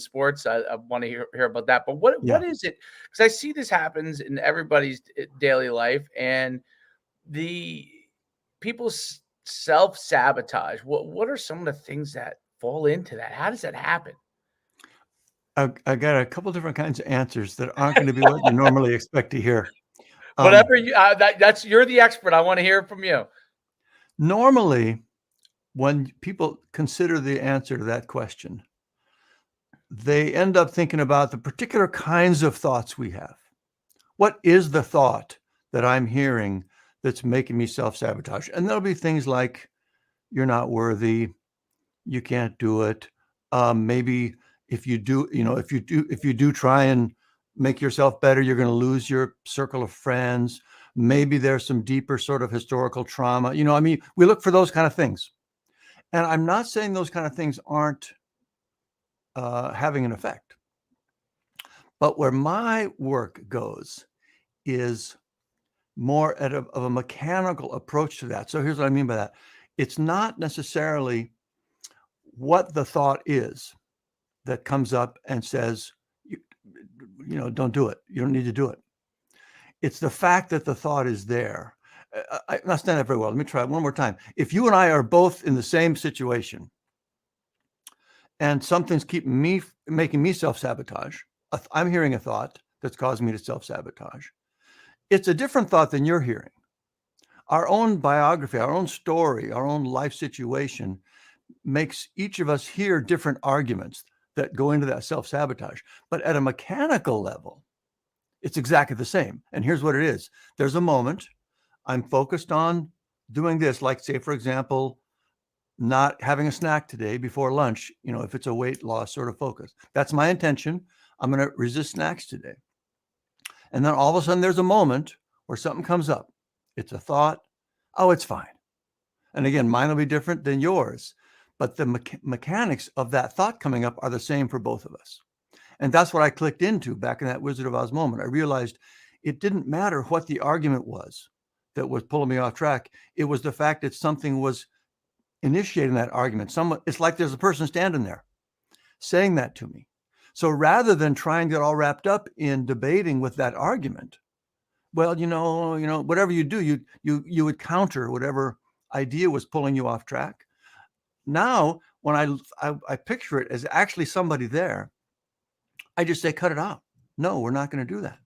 sports. I want to hear about that. But what is it? Because I see this happens in everybody's daily life, and the people self-sabotage. What are some of the things that fall into that? How does that happen? I got a couple different kinds of answers that aren't going to be what you normally expect to hear. Whatever you that's you're the expert. I want to hear from you. Normally, when people consider the answer to that question, they end up thinking about the particular kinds of thoughts we have. What is the thought that I'm hearing that's making me self-sabotage? And there'll be things like, you're not worthy, you can't do it. Maybe if you do try and make yourself better, you're going to lose your circle of friends. Maybe there's some deeper sort of historical trauma. We look for those kind of things. And I'm not saying those kind of things aren't having an effect. But where my work goes is more of a mechanical approach to that. So here's what I mean by that. It's not necessarily what the thought is that comes up and says, don't do it. You don't need to do it. It's the fact that the thought is there. I'm not standing up very well. Let me try it one more time. If you and I are both in the same situation and something's making me self-sabotage, I'm hearing a thought that's causing me to self-sabotage. It's a different thought than you're hearing. Our own biography, our own story, our own life situation makes each of us hear different arguments that go into that self-sabotage. But at a mechanical level, it's exactly the same. And here's what it is. There's a moment I'm focused on doing this, like say, for example, not having a snack today before lunch, if it's a weight loss sort of focus. That's my intention. I'm going to resist snacks today. And then all of a sudden there's a moment where something comes up. It's a thought. Oh, it's fine. And again, mine will be different than yours, but the mechanics of that thought coming up are the same for both of us. And that's what I clicked into back in that Wizard of Oz moment. I realized it didn't matter what the argument was that was pulling me off track. It was the fact that something was initiating that argument. It's like there's a person standing there saying that to me. So rather than trying to get all wrapped up in debating with that argument, well, whatever you do, you would counter whatever idea was pulling you off track. Now, when I picture it as actually somebody there, I just say, cut it out. No, we're not going to do that.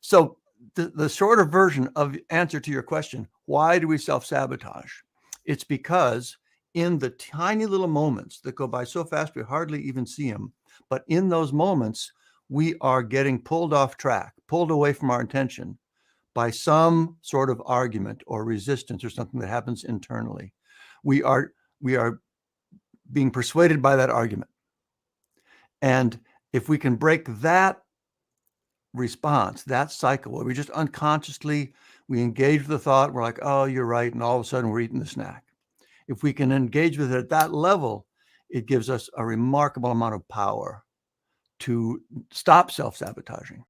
So the shorter version of the answer to your question, why do we self-sabotage? It's because in the tiny little moments that go by so fast, we hardly even see them. But in those moments, we are getting pulled off track, pulled away from our intention by some sort of argument or resistance or something that happens internally. We are being persuaded by that argument. And if we can break that response, that cycle, where we just unconsciously, we engage with the thought, we're like, oh, you're right. And all of a sudden we're eating the snack. If we can engage with it at that level, it gives us a remarkable amount of power to stop self-sabotaging.